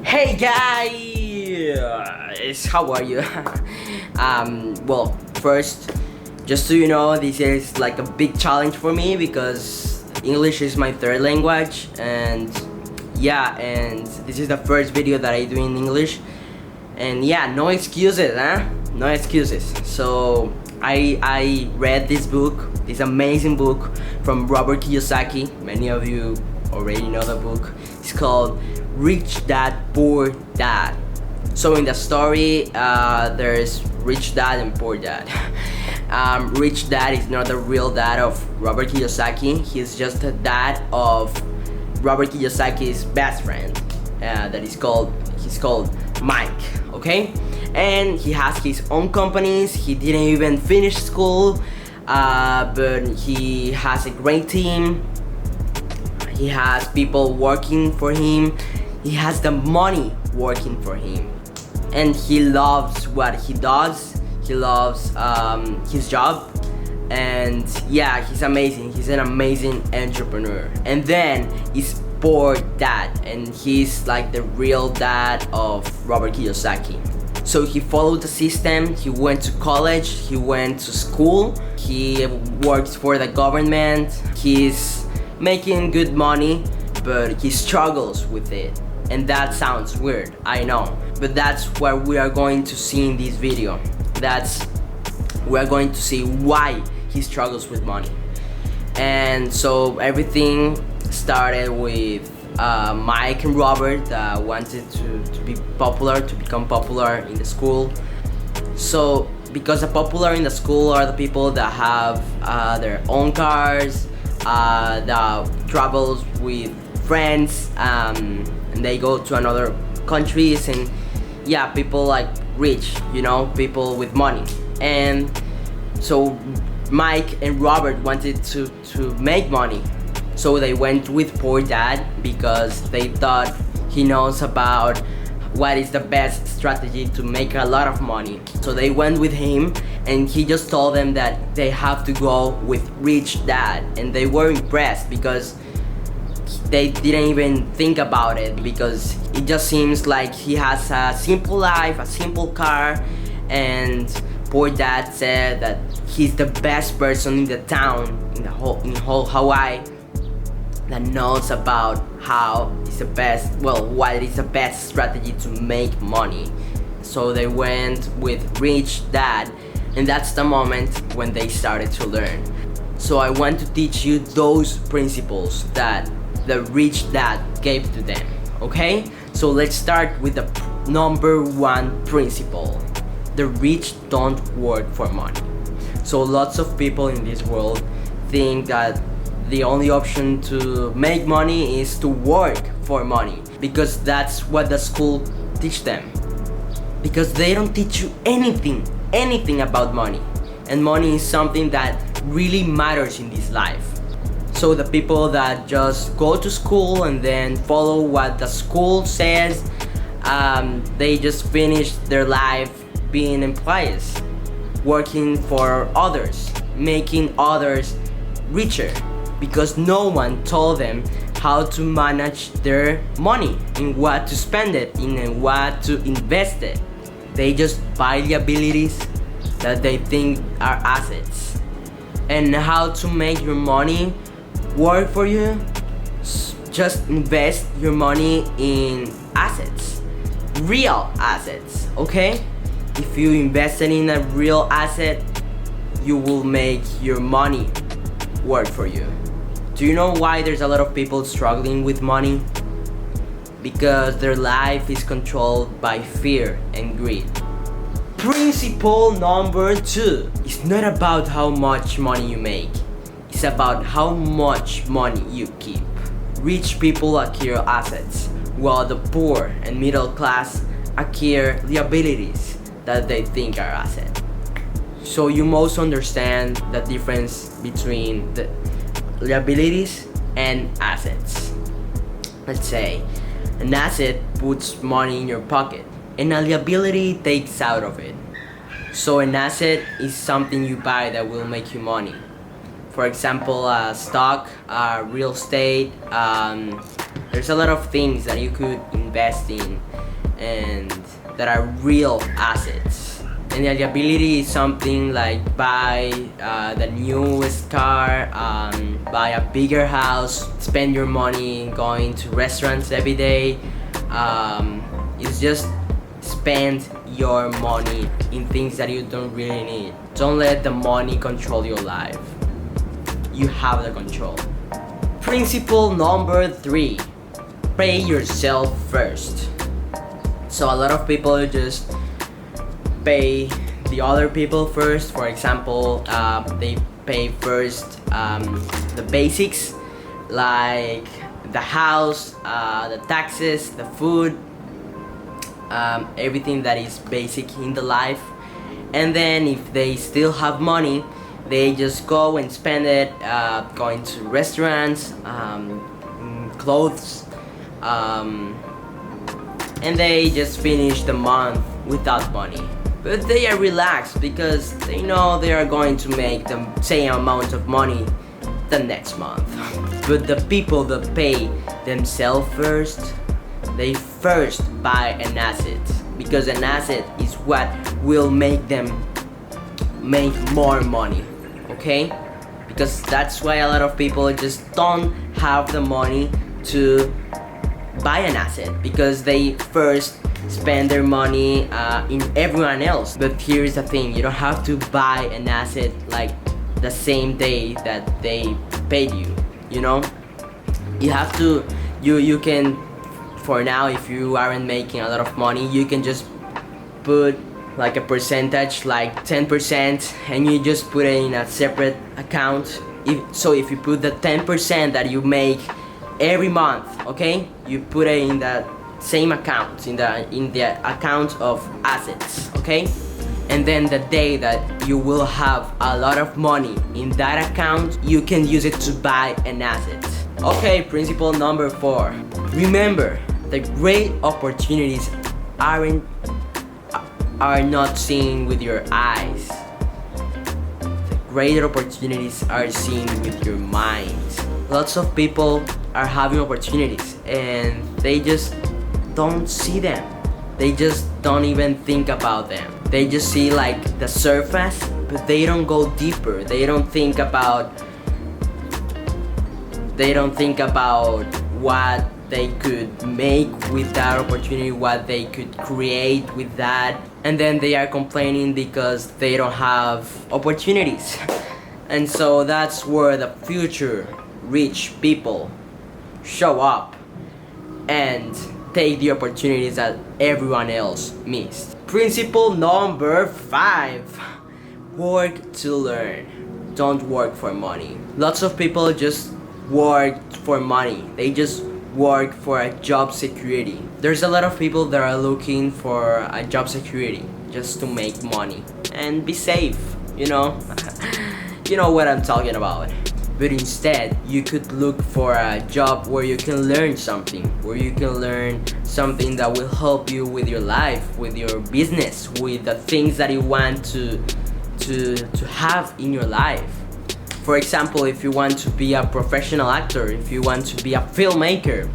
Hey guys, how are you? Well, first, just so you know, this is like a big challenge for me because English is my third language, and yeah, and this is the first video that I do in English, and yeah, no excuses, huh? No excuses. So I read this book, this amazing book from Robert Kiyosaky. Many of you already know the book. It's called Rich Dad Poor Dad. So in the story, there's Rich Dad and Poor Dad. Rich Dad is not the real dad of Robert Kiyosaki. He's just a dad of Robert Kiyosaki's best friend. He's called Mike. Okay, and he has his own companies. He didn't even finish school, but he has a great team. He has people working for him. He has the money working for him, and he loves what he does. He loves his job, and yeah, he's amazing. He's an amazing entrepreneur. And then he's Poor Dad, and he's like the real dad of Robert Kiyosaki. So he followed the system. He went to college. He went to school. He works for the government. He's making good money, but he struggles with it. And that sounds weird, I know, but that's what we are going to see in this video. We are going to see why he struggles with money. And so everything started with Mike and Robert that wanted to be popular, to become popular in the school. So because the popular in the school are the people that have their own cars, that travels with friends, and they go to another countries, and yeah, people like rich, you know, people with money. And so Mike and Robert wanted to make money, so they went with Poor Dad because they thought he knows about what is the best strategy to make a lot of money. So they went with him, and he just told them that they have to go with Rich Dad, and they were impressed because they didn't even think about it, because it just seems like he has a simple life, a simple car. And Poor Dad said that he's the best person in the town, in whole Hawaii, that knows about what is the best strategy to make money. So they went with Rich Dad, and that's the moment when they started to learn. So I want to teach you those principles that the Rich Dad gave to them, okay? So let's start with the number one principle. The rich don't work for money. So lots of people in this world think that the only option to make money is to work for money, because that's what the school teach them. Because they don't teach you anything about money. And money is something that really matters in this life. So the people that just go to school and then follow what the school says, they just finish their life being employees, working for others, making others richer, because no one told them how to manage their money, in what to spend it in, and what to invest it. They just buy the abilities that they think are assets. And how to make your money work for you? Just invest your money in assets, real assets, okay? If you invest it in a real asset, you will make your money work for you. Do you know why there's a lot of people struggling with money? Because their life is controlled by fear and greed. Principle number two is not about how much money you make. It's about how much money you keep. Rich people acquire assets, while the poor and middle class acquire liabilities that they think are assets. So you must understand the difference between the liabilities and assets. Let's say an asset puts money in your pocket, and a liability takes out of it. So an asset is something you buy that will make you money. For example, stock, real estate. There's a lot of things that you could invest in and that are real assets. And the ability is something like buy the newest car, buy a bigger house, spend your money going to restaurants every day. It's just spend your money in things that you don't really need. Don't let the money control your life. You have the control. Principle number 3, pay yourself first. So a lot of people just pay the other people first. For example, they pay first the basics like the house, the taxes, the food, everything that is basic in the life. And then if they still have money, they just go and spend it going to restaurants, clothes, and they just finish the month without money. But they are relaxed because they know they are going to make the same amount of money the next month. But the people that pay themselves first, they first buy an asset, because an asset is what will make them make more money, okay? Because that's why a lot of people just don't have the money to buy an asset, because they first spend their money in everyone else. But here's the thing, you don't have to buy an asset like the same day that they paid you, you know? You have to, you can, for now, if you aren't making a lot of money, you can just put like a percentage, like 10%, and you just put it in a separate account. If you put the 10% that you make every month, okay, you put it in that same account, in the account of assets, okay? And then the day that you will have a lot of money in that account, you can use it to buy an asset. Okay, principle number 4. Remember, the great opportunities are not seen with your eyes. The great opportunities are seen with your mind. Lots of people are having opportunities and they just don't see them. They just don't even think about them. They just see like the surface, but they don't go deeper. They don't think about what they could make with that opportunity, what they could create with that. And then they are complaining because they don't have opportunities. And so that's where the future rich people show up and take the opportunities that everyone else missed. Principle number 5, work to learn. Don't work for money. Lots of people just work for money. They just work for a job security. There's a lot of people that are looking for a job security just to make money and be safe, you know? You know what I'm talking about. But instead, you could look for a job where you can learn something, where you can learn something that will help you with your life, with your business, with the things that you want to have in your life. For example, if you want to be a professional actor, if you want to be a filmmaker,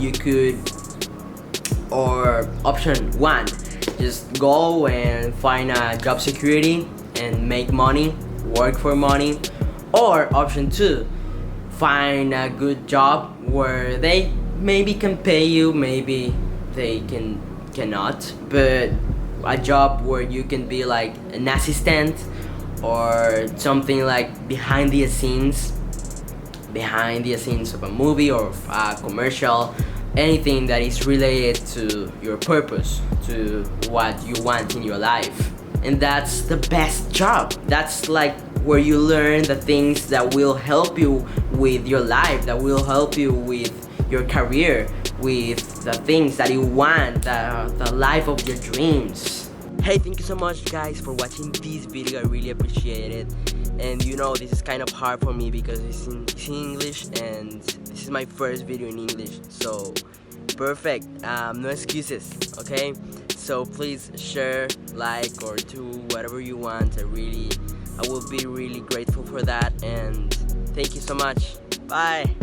you could, or option 1, just go and find a job security and make money, work for money. Or option 2, find a good job where they maybe can pay you, maybe they cannot, but a job where you can be like an assistant or something like behind the scenes of a movie or a commercial, anything that is related to your purpose, to what you want in your life. And that's the best job. That's like where you learn the things that will help you with your life, that will help you with your career, with the things that you want, the life of your dreams. Hey, thank you so much guys for watching this video. I really appreciate it. And you know, this is kind of hard for me because it's in English and this is my first video in English. So perfect, no excuses, okay? So please share, like, or do whatever you want. I really I will be really grateful for that, and thank you so much. Bye.